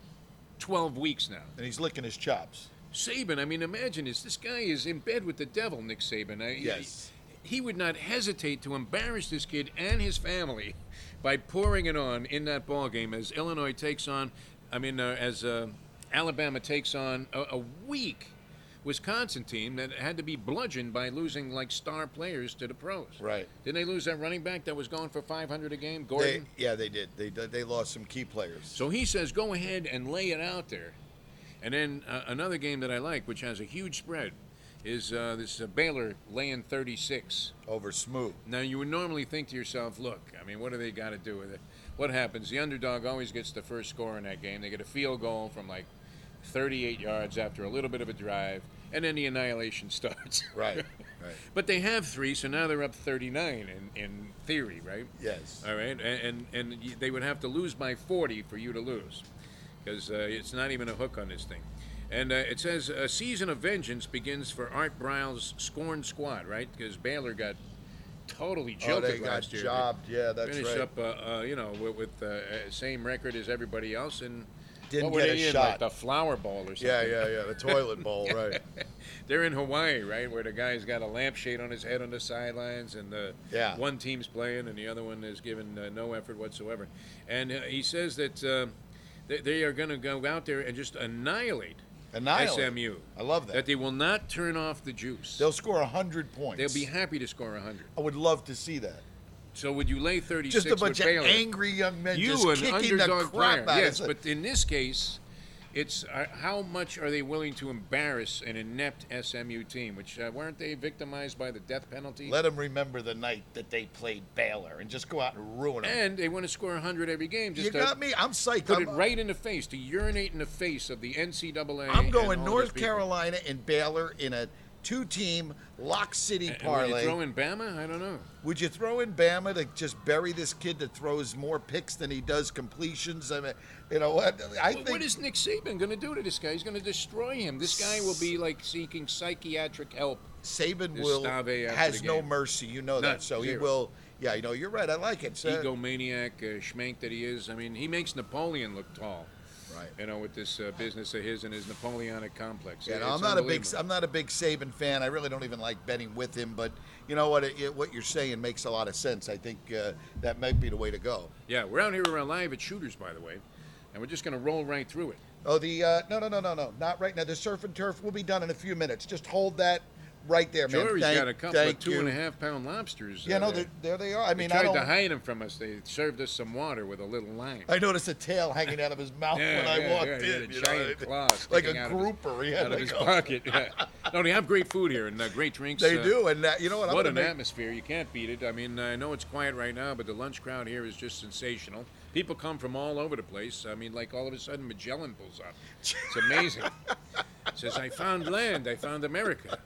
12 weeks now. And he's licking his chops. Saban, I mean, imagine this guy is in bed with the devil, Nick Saban. Yes. He would not hesitate to embarrass this kid and his family by pouring it on in that ball game as Illinois takes on, as Alabama takes on a weak Wisconsin team that had to be bludgeoned by losing like star players to the pros. Right. Didn't they lose that running back that was going for 500 a game, Gordon? They did. They lost some key players. So he says, go ahead and lay it out there. And then another game that I like, which has a huge spread, is this Baylor laying 36. Over Smooth. Now, you would normally think to yourself, look, what do they got to do with it? What happens? The underdog always gets the first score in that game. They get a field goal from like 38 yards after a little bit of a drive, and then the annihilation starts. Right. But they have 3, so now they're up 39 in theory, right? Yes. All right, and they would have to lose by 40 for you to lose, because it's not even a hook on this thing. And it says a season of vengeance begins for Art Briles' scorned squad, right? Because Baylor got totally jilted last year. They got jobbed. Yeah, that's Finished right. up, with the same record as everybody else, and didn't what were get they a in, shot. like the flower bowl or something. Yeah, the toilet bowl, right. They're in Hawaii, right, where the guy's got a lampshade on his head on the sidelines, and one team's playing and the other one is given no effort whatsoever. And he says that they are going to go out there and just annihilate SMU. I love that. That they will not turn off the juice. They'll score 100 points. They'll be happy to score 100. I would love to see that. So would you lay 36 just a bunch with Baylor? of angry young men you just an kicking the underdog crap player. out Yes, of it. but in this case, it's how much are they willing to embarrass an inept SMU team, which weren't they victimized by the death penalty? Let them remember the night that they played Baylor and just go out and ruin them. And they want to score 100 every game. Just you got me. I'm psyched. Put it right in the face, to urinate in the face of the NCAA. I'm going North Carolina and Baylor in a 2-team Lock City parlay. Would you throw in Bama? I don't know. Would you throw in Bama to just bury this kid that throws more picks than he does completions? I mean, you know what? What is Nick Saban going to do to this guy? He's going to destroy him. This guy will be like seeking psychiatric help. Saban has no mercy. You know that. So he will. Yeah, you're right. I like it. Egomaniac, schmank that he is. I mean, he makes Napoleon look tall. Right. With this business of his and his Napoleonic complex. Yeah, I'm not a big Saban fan. I really don't even like betting with him. But you know what? What you're saying makes a lot of sense. I think that might be the way to go. Yeah, we're out here live at Shooters, by the way, and we're just going to roll right through it. Oh, no, not right now. The surf and turf will be done in a few minutes. Just hold that right there, man. Jory's got a couple of 2.5-pound lobsters. Yeah, there they are. I mean, I tried to hide them from us. They served us some water with a little line. I noticed a tail hanging out of his mouth when I walked in. He had a giant claw like a grouper. Out of his pocket. Yeah. No, they have great food here and great drinks. They do, and you know what? What an atmosphere! You can't beat it. I mean, I know it's quiet right now, but the lunch crowd here is just sensational. People come from all over the place. I mean, like all of a sudden Magellan pulls up. It's amazing. Says, I found land. I found America.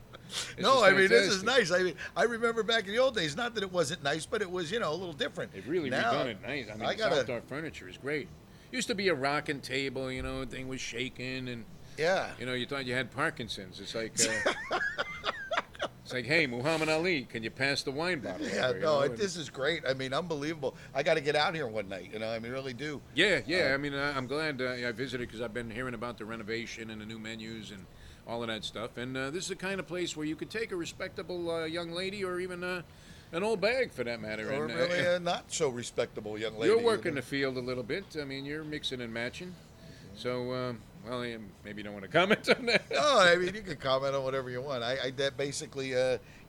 This is nice. I mean, I remember back in the old days, not that it wasn't nice, but it was, a little different. They've really redone it nice. I mean, South Dark furniture is great. Used to be a rocking table, thing was shaking, and you thought you had Parkinson's. It's like, it's like, hey, Muhammad Ali, can you pass the wine bottle? Yeah, this is great. I mean, unbelievable. I got to get out here one night. I mean, really do. Yeah. I mean, I'm glad I visited because I've been hearing about the renovation and the new menus and all of that stuff. And this is the kind of place where you could take a respectable young lady or even an old bag, for that matter. Or and, really a not so respectable young lady. You're working the field a little bit. I mean, you're mixing and matching. So, maybe you don't want to comment on that. No, I mean, you can comment on whatever you want. I basically,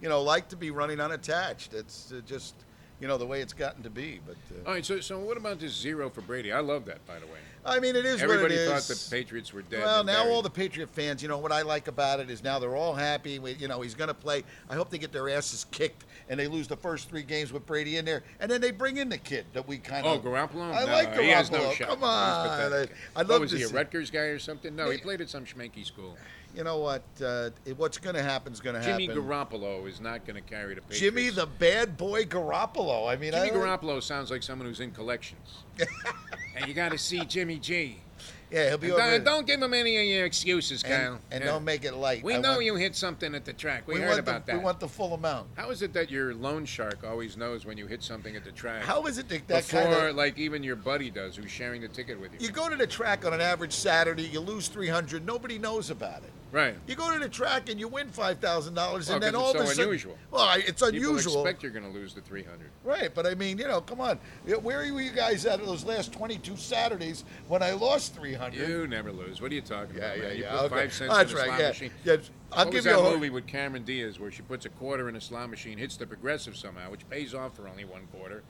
like to be running unattached. It's just, the way it's gotten to be. But all right, so what about this 0 for Brady? I love that, by the way. I mean, it is Everybody what it is. thought the Patriots were dead. Well, now buried. all the Patriot fans, what I like about it is now they're all happy. He's going to play. I hope they get their asses kicked and they lose the first 3 games with Brady in there, and then they bring in the kid that we kind of. Oh, Garoppolo? I like Garoppolo. He has no shot. Come on, I love was to he, a see- Rutgers guy or something? No, he played at some schmanky school. You know what? What's going to happen is going to happen. Jimmy Garoppolo is not going to carry the Patriots. Jimmy the bad boy Garoppolo. I mean, Jimmy Garoppolo sounds like someone who's in collections. And you got to see Jimmy G. Yeah, he'll be over. Don't give him any of your excuses, Kyle. And don't make it light. We know you hit something at the track. We heard about that. We want the full amount. How is it that your loan shark always knows when you hit something at the track? How is it that Before, kind of like even your buddy does, who's sharing the ticket with you? You go to the track on an average Saturday, you lose 300, nobody knows about it. Right. You go to the track and you win $5,000, and then 'cause all it's of a so sudden, unusual. well, it's unusual. People expect you're going to lose the 300. Right, but I mean, come on. Where were you guys at those last 22 Saturdays when I lost 300? You never lose. What are you talking about, man? You Yeah. put Okay. 5 cents That's in a right. slot Yeah. machine. Yeah. I'll What give was you that a movie with Cameron Diaz where she puts a quarter in a slot machine, hits the progressive somehow, which pays off for only 1 quarter,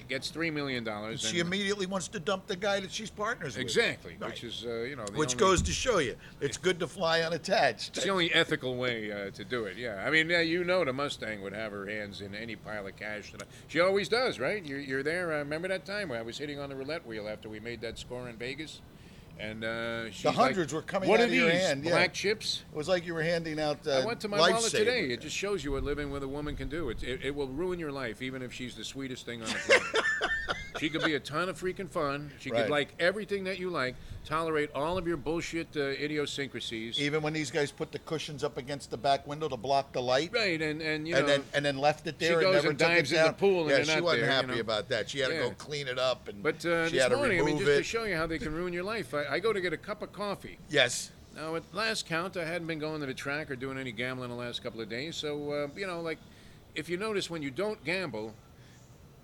gets $3 million. She immediately wants to dump the guy that she's partners with. Exactly, Right. which is Which goes to show you, it's good to fly unattached. It's the only ethical way to do it. Yeah, I mean, the Mustang would have her hands in any pile of cash. She always does, right? You're there. Remember that time where I was hitting on the roulette wheel after we made that score in Vegas, and she's The hundreds were coming what out are of your these, hand. Yeah. Black chips? It was like you were handing out I went to my wallet lifesavers. today. It just shows you what living with a woman can do. It will ruin your life, even if she's the sweetest thing on the planet. She could be a ton of freaking fun. She Right. could like everything that you like, tolerate all of your bullshit idiosyncrasies. Even when these guys put the cushions up against the back window to block the light, Right, and you know, and then left it there she and goes never and took dives it in the down. pool and yeah, they're she not wasn't there, happy about that. She had to Yeah. go clean it up, and But she this had to morning, I mean, remove just to it. show you how they can ruin your life, I go to get a cup of coffee. Yes. Now, at last count, I hadn't been going to the track or doing any gambling the last couple of days. So, like, if you notice when you don't gamble,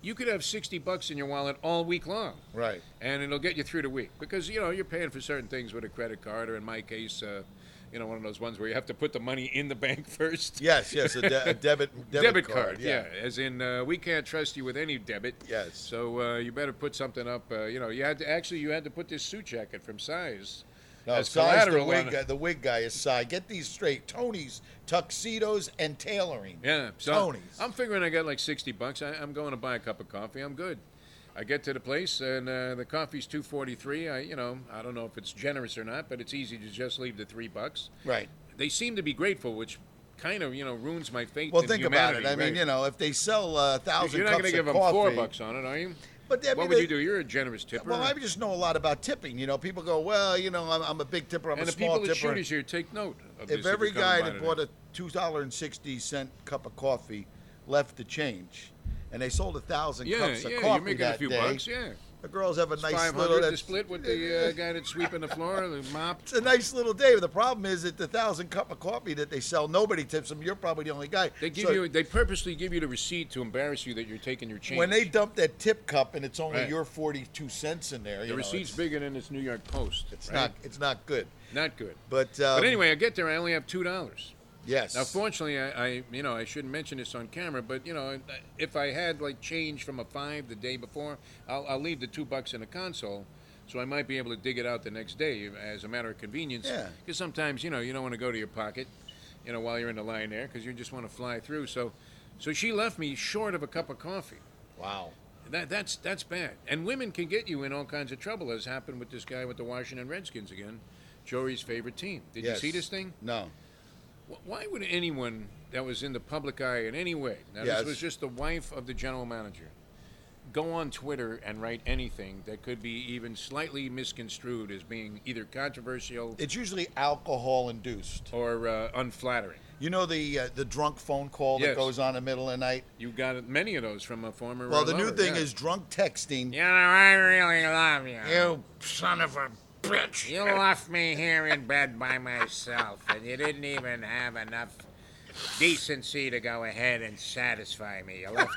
you could have $60 in your wallet all week long. Right. And it'll get you through the week. Because, you're paying for certain things with a credit card, or in my case, one of those ones where you have to put the money in the bank first. Yes, a debit card. Yeah. As in, we can't trust you with any debit. Yes. So you better put something up. You had to put this suit jacket from Size. No, as Si's collateral. the wig guy is Cy. Get these straight. Tony's tuxedos and tailoring. Yeah, so Tony's. I'm figuring I got like $60. I'm going to buy a cup of coffee. I'm good. I get to the place and the coffee's $2.43. I don't know if it's generous or not, but it's easy to just leave the $3. Right. They seem to be grateful, which kind of ruins my faith. Well, in think humanity, about it. I mean, right? if they sell 1,000 You're not cups going to give of them coffee, $4 on it, are you? But I mean, What would you do? You're a generous tipper. Well, I just know a lot about tipping. People go, well, I'm a big tipper. I'm and a the small people that tipper. shoot us here take note of this. If every you come guy by that today. bought a $2.60 cup of coffee left the change, and they sold 1,000 cups of you're coffee making that a few day, bucks, yeah. the girls have a It's nice 500 little. to that's- split with the guy that's sweeping the floor, the mop. It's a nice little day. But the problem is that the 1,000 cup of coffee that they sell, nobody tips them. You're probably the only guy. They they purposely give you the receipt to embarrass you that you're taking your change. When they dump that tip cup and it's only Right. your 42 cents in there, the receipt's bigger than this New York Post. It's right? It's not good. Not good. But Anyway, I get there. I only have $2. yes. Now, fortunately, I shouldn't mention this on camera, but if I had like change from a 5 the day before, I'll leave the $2 in the console, so I might be able to dig it out the next day as a matter of convenience. Yeah. Because sometimes you don't want to go to your pocket, while you're in the line there, because you just want to fly through. So she left me short of a cup of coffee. Wow. That's bad. And women can get you in all kinds of trouble, as happened with this guy with the Washington Redskins again, Jory's favorite team. Did you see this thing? No. Why would anyone that was in the public eye in any way, now this was just the wife of the general manager, go on Twitter and write anything that could be even slightly misconstrued as being either controversial? It's usually alcohol-induced. Or unflattering. You know the drunk phone call that goes on in the middle of the night? You got many of those from a former Well, the lover, new thing is drunk texting. You know, I really love you. You son of a bitch. You left me here in bed by myself, and you didn't even have enough decency to go ahead and satisfy me. You left.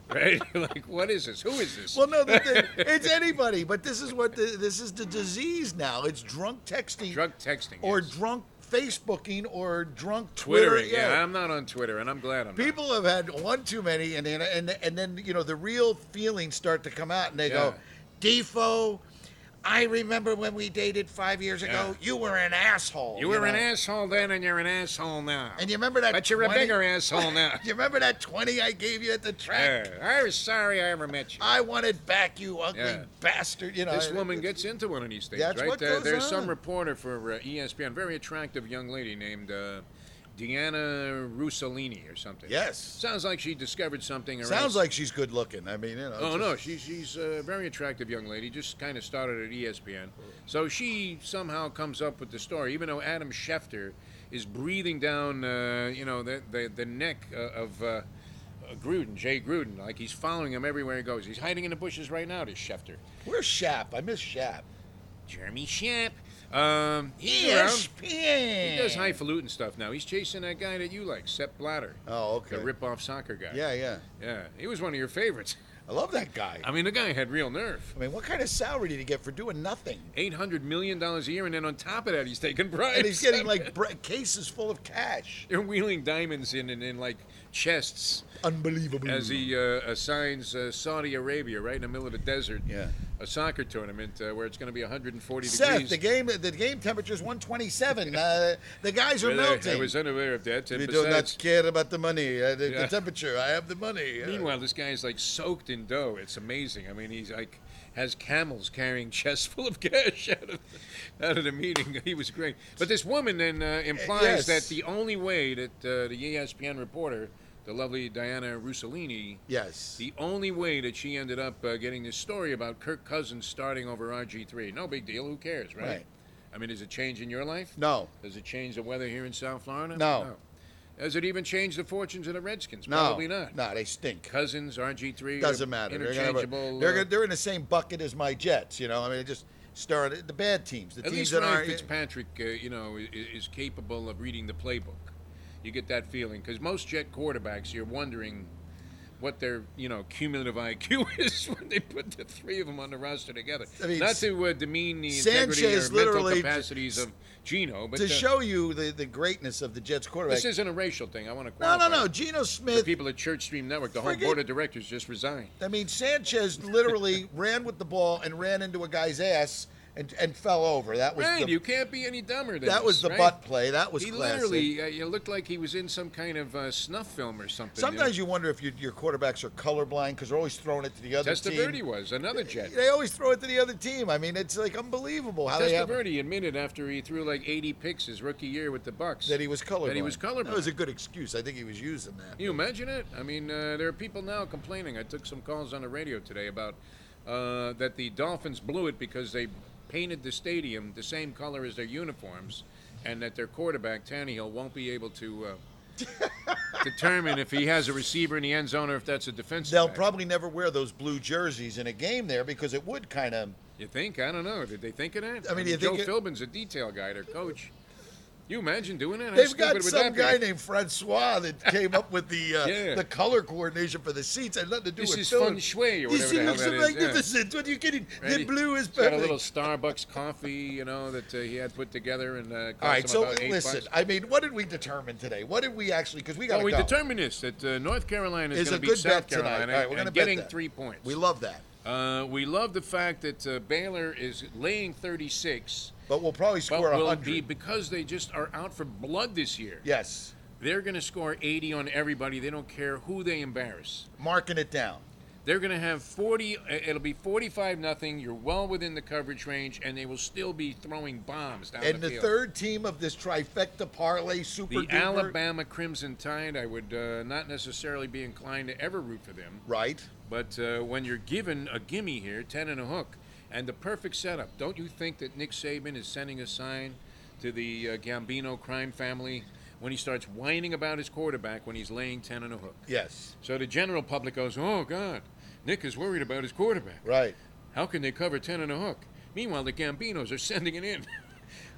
Right? Like, what is this? Who is this? Well, no, it's anybody, but this is this is the disease now. It's drunk texting. Drunk texting. Or yes. drunk Facebooking or drunk Twitter. Twittering. Yeah, I'm not on Twitter, and I'm glad I'm People have had one too many, and then you know the real feelings start to come out, and they go, "DeFo, I remember when we dated 5 years ago. You were an asshole. You were an asshole then, and you're an asshole now. And you remember that? But you're a bigger asshole now. You remember that 20 I gave you at the track? Yeah, I was sorry I ever met you. I wanted back, you ugly bastard. You know, this woman gets into one of these things, That's right? what goes There's on. some reporter for ESPN, very attractive young lady named Deanna Russellini or something. Yes. Sounds like she discovered something. Sounds like she's good looking. I mean, you know. Oh, no, she's a very attractive young lady, just kind of started at ESPN. So she somehow comes up with the story, even though Adam Schefter is breathing down, the neck of Gruden, Jay Gruden, like he's following him everywhere he goes. He's hiding in the bushes right now, this Schefter. Where's Shap? I miss Shap. Jeremy Schaap. He's ESPN. He does highfalutin stuff now. He's chasing that guy that you like, Sepp Blatter. Oh, okay. The rip-off soccer guy. Yeah. Yeah, he was one of your favorites. I love that guy. I mean, the guy had real nerve. I mean, what kind of salary did he get for doing nothing? $800 million a year, and then on top of that, he's taking bribes. And he's getting, like, cases full of cash. They're wheeling diamonds in like, chests. Unbelievable. As he assigns Saudi Arabia, right in the middle of the desert, a soccer tournament where it's going to be 140 Seth, degrees. the game temperature is 127. The guys are melting. I was unaware of that. We do not care about the money, the temperature. I have the money. Meanwhile, this guy is like soaked in dough. It's amazing. I mean, he's like has camels carrying chests full of cash out of the meeting. He was great. But this woman then implies that the only way that the ESPN reporter, the lovely Diana Russellini, the only way that she ended up getting this story about Kirk Cousins starting over RG3, no big deal. Who cares, right? I mean, does it change in your life? No. Does it change the weather here in South Florida? No. Does it even change the fortunes of the Redskins? No. Probably not. No, they stink. Cousins, RG3, doesn't matter. Interchangeable. They're in the same bucket as my Jets. You know, I mean, it just started the bad teams. The At teams least that Ryan aren't. Fitzpatrick, is capable of reading the playbook. You get that feeling because most Jet quarterbacks, you're wondering what their cumulative IQ is when they put the three of them on the roster together. I mean, not to demean the integrity or mental capacities of Geno, but to show you the greatness of the Jets quarterback. This isn't a racial thing. I want to qualify. No. Geno Smith. The people at Church Stream Network, the whole board of directors just resigned. I mean, Sanchez literally ran with the ball and ran into a guy's ass and fell over. That was right. You can't be any dumber than that. Was the butt play. That was classic. Literally, looked like he was in some kind of snuff film or something. Sometimes you wonder if your quarterbacks are colorblind because they're always throwing it to the other team. Testaverde was another Jet. They always throw it to the other team. I mean, it's like unbelievable how Testaverde admitted after he threw like 80 picks his rookie year with the Bucks that he was colorblind. That was a good excuse. I think he was using that. Can you imagine it? I mean, there are people now complaining. I took some calls on the radio today about that the Dolphins blew it because they painted the stadium the same color as their uniforms, and that their quarterback, Tannehill, won't be able to determine if he has a receiver in the end zone or if that's a defensive They'll back. probably never wear those blue jerseys in a game there because it would kind of... You think? I don't know. Did they think of that? I mean Joe Philbin's a detail guy, their coach. You imagine doing that? They've got some guy named Francois that came up with the color coordination for the seats. It had nothing to do with this is feng shui or whatever the hell that is. Magnificent. What are you kidding? Right? The blue is He's perfect. got a little Starbucks coffee, that he had put together and cost all right, him so about $8. listen. I mean, what did we determine today? What did we actually? Because we got to we go. determined this that North Carolina is going to beat good South bet tonight. Carolina All right, we're and gonna getting bet that. 3 points. We love that. We love the fact that Baylor is laying 36. But we'll probably score 100. Because they just are out for blood this year. Yes. They're going to score 80 on everybody. They don't care who they embarrass. Marking it down. They're going to have 40. It'll be 45-0. You're well within the coverage range, and they will still be throwing bombs down And the the field. third team of this trifecta parlay super The Alabama Crimson Tide, I would not necessarily be inclined to ever root for them. Right. But when you're given a gimme here, 10 and a hook, and the perfect setup, don't you think that Nick Saban is sending a sign to the Gambino crime family when he starts whining about his quarterback when he's laying 10 and a hook? Yes. So the general public goes, oh, God, Nick is worried about his quarterback. Right. How can they cover 10 and a hook? Meanwhile, the Gambinos are sending it in.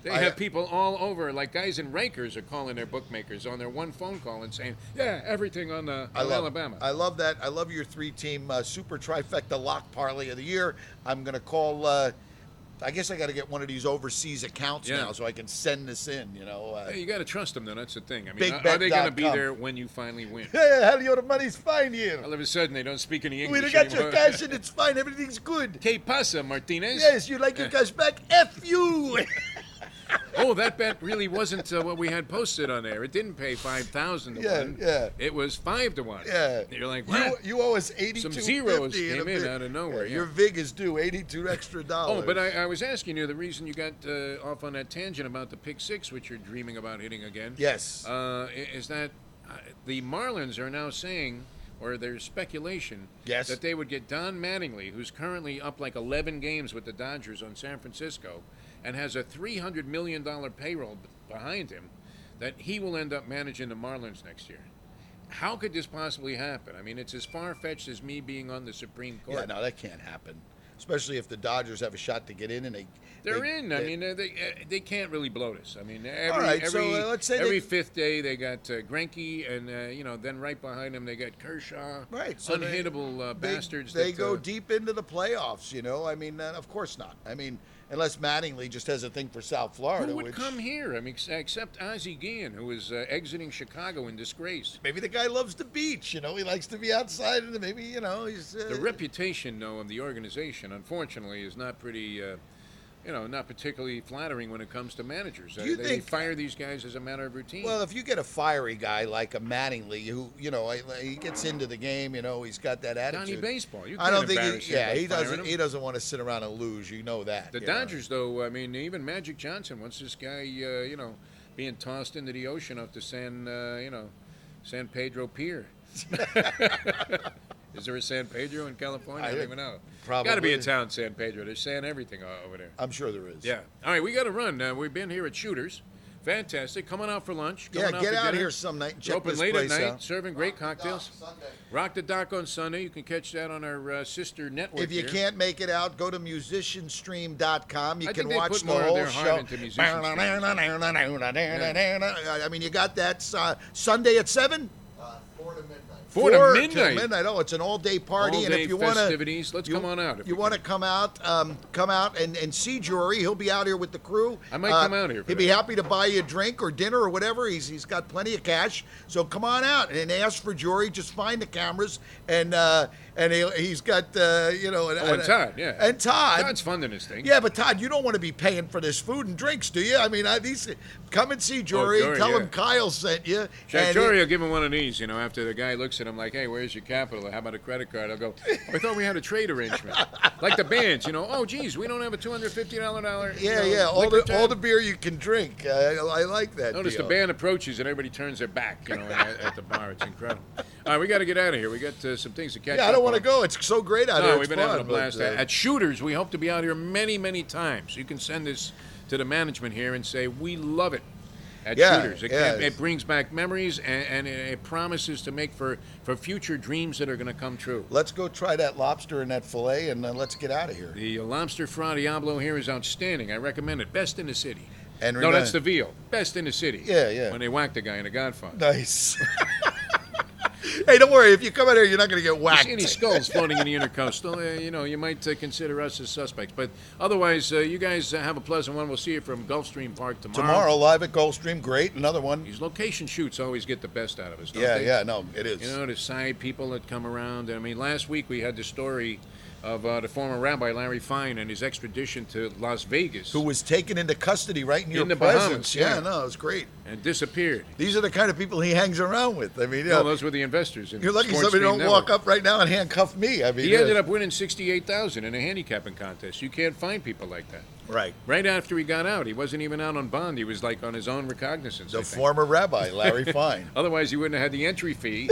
They have people all over, like guys in Rikers are calling their bookmakers on their one phone call and saying, yeah, everything on Alabama. I love that. I love your three-team super trifecta lock parlay of the year. I'm going to call, I guess I got to get one of these overseas accounts now so I can send this in, you know. Hey, you got to trust them, though. That's the thing. I mean, BigBet.com. are they going to be there when you finally win? Hey, how do you know the money's fine here? All of a sudden, they don't speak any English We got anymore. your cash and it's fine. Everything's good. Que pasa, Martinez? Yes, you like your cash back? F you. Oh, that bet really wasn't what we had posted on there. It didn't pay 5,000 to 1. Yeah. It was 5 to 1. Yeah. You're like, what? You owe us 82. Some zeros came in out of nowhere. Your vig is due $82 extra. Oh, but I was asking you the reason you got off on that tangent about the pick six, which you're dreaming about hitting again. Yes. Is that the Marlins are now saying, or there's speculation, that they would get Don Mattingly, who's currently up like 11 games with the Dodgers on San Francisco, and has a $300 million payroll behind him, that he will end up managing the Marlins next year. How could this possibly happen? I mean, it's as far-fetched as me being on the Supreme Court. Yeah, no, that can't happen. Especially if the Dodgers have a shot to get in, and they're in. I mean, they can't really blow this. I mean, let's say every fifth day they got Greinke, and then right behind them they got Kershaw. Right, so unhittable bastards. They go deep into the playoffs. You know, I mean, of course not. I mean, unless Mattingly just has a thing for South Florida. Who would come here? I mean, except Ozzie Guillen, who is exiting Chicago in disgrace. Maybe the guy loves the beach. You know, he likes to be outside, and maybe he's. The reputation, though, of the organization, unfortunately, is not pretty. Not particularly flattering when it comes to managers. They fire these guys as a matter of routine. Well, if you get a fiery guy like a Mattingly, who he gets into the game, he's got that attitude. Donnie Baseball. I don't think he doesn't want to sit around and lose. You know that. The Dodgers, though, I mean, even Magic Johnson, once this guy, being tossed into the ocean off the San Pedro Pier. Is there a San Pedro in California? I don't even know. Probably. Got to be a town, San Pedro. They're saying everything over there. I'm sure there is. Yeah. All right, we got to run. We've been here at Shooters. Fantastic. Coming out for lunch. Get out here some night. We're open late at night, out. Serving great cocktails. Rock the Dock on Sunday. You can catch that on our sister network. If you can't make it out, go to musicianstream.com. You can watch the whole show. I mean, you got that Sunday at 7? 4 to midnight. 4 to midnight. Oh, it's an all-day party, and if you want festivities. Let's come on out. If you want to come out and see Jory. He'll be out here with the crew. I might come out here. He'll be happy to buy you a drink or dinner or whatever. He's got plenty of cash, so come on out and ask for Jory. Just find the cameras and he's got and Todd, yeah. And Todd. Todd's funding this thing. Yeah, but Todd, you don't want to be paying for this food and drinks, do you? I mean, come and see Jory. Tell him Kyle sent you. Jory will give him one of these, after the guy looks at him like, hey, where's your capital? How about a credit card? I'll go, I thought we had a trade arrangement. Like the bands, oh, geez, we don't have a $250 Yeah, all the beer you can drink. I like that. Notice the band approaches and everybody turns their back, at the bar. It's incredible. All right, we got to get out of here. We got some things to catch up I don't want to go. It's so great out here. We've been having a blast. At Shooters, we hope to be out here many, many times. You can send this to the management here and say, we love it at Shooters. It brings back memories, and it promises to make for future dreams that are going to come true. Let's go try that lobster and that filet, and let's get out of here. The lobster Fra Diablo here is outstanding. I recommend it. Best in the city. And no, that's the veal. Best in the city. Yeah. When they whacked the guy in The Godfather. Nice. Hey, don't worry. If you come out here, you're not going to get whacked. You see any skulls floating in the intercoastal, you might consider us as suspects. But otherwise, you guys have a pleasant one. We'll see you from Gulfstream Park tomorrow. Tomorrow, live at Gulfstream. Great. Another one. These location shoots always get the best out of us, don't they? Yeah, no, it is. The side people that come around. I mean, last week we had the story of the former rabbi Larry Fine and his extradition to Las Vegas. Who was taken into custody right in your the presence. Bahamas, yeah. No, it was great. And disappeared. These are the kind of people he hangs around with. I mean, No, those were the investors. In you're lucky Sports somebody Stream don't walk Network. up right now and handcuff me. I mean, He ended up winning $68,000 in a handicapping contest. You can't find people like that. Right. Right after he got out, he wasn't even out on bond. He was like on his own recognizance. The I think. former rabbi, Larry Fine. Otherwise, he wouldn't have had the entry fee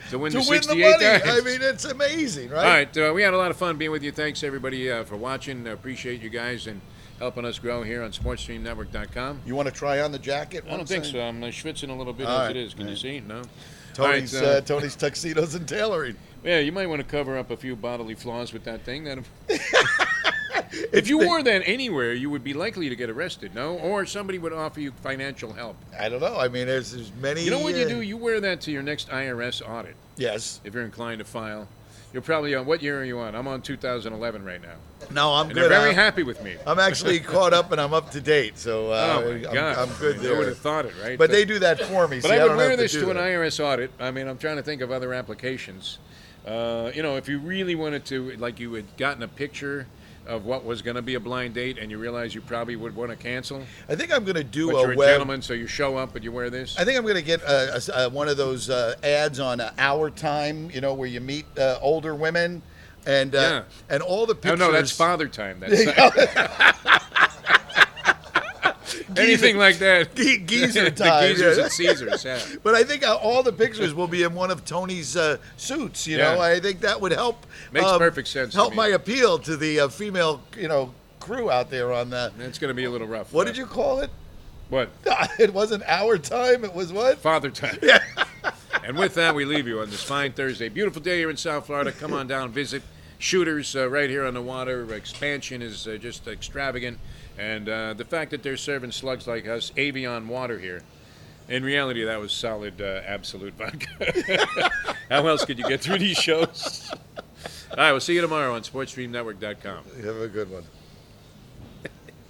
to win To the win the money. $68,000. I mean, it's amazing, right? All right, we had a lot of fun being with you. Thanks, everybody, for watching. Appreciate you guys and helping us grow here on SportsStreamNetwork.com. You want to try on the jacket? I don't think so. I'm schwitzing a little bit All as right. it is. Can you see? No? Tony's, All right, Tony's tuxedos and tailoring. Yeah, you might want to cover up a few bodily flaws with that thing. If you wore that anywhere, you would be likely to get arrested, no? Or somebody would offer you financial help. I don't know. I mean, there's many. You know what you do? You wear that to your next IRS audit, Yes. if you're inclined to file. You're probably on, what year are you on? I'm on 2011 right now. No, I'm And good. they're very happy with me. I'm actually caught up and I'm up to date, so Oh, my God. I'm good You there. would have thought it, right? But they do that for me. But See, I don't would wear have this do to an that. IRS audit. I mean, I'm trying to think of other applications. If you really wanted to, like you had gotten a picture of what was going to be a blind date and you realize you probably would want to cancel. I think I'm going to do But a you're a web. gentleman, so you show up and you wear this. I think I'm going to get one of those ads on Our Time, where you meet older women, and Yeah. and all the Oh, pictures. no, that's Father Time. That's anything like that. Geezer The time. geezers yeah. at Caesars, yeah. But I think all the pictures will be in one of Tony's suits. Yeah. I think that would help. Makes perfect sense to Help me. my appeal to the female, crew out there on the. It's going to be a little rough. What did you call it? What? It wasn't Our Time. It was what? Father Time. Yeah. And with that, we leave you on this fine Thursday. Beautiful day here in South Florida. Come on down, visit. Shooters right here on the water. Expansion is just extravagant. And the fact that they're serving slugs like us, Avion water here, in reality, that was solid, absolute vodka. How else could you get through these shows? All right, we'll see you tomorrow on SportsStreamNetwork.com. Have a good one.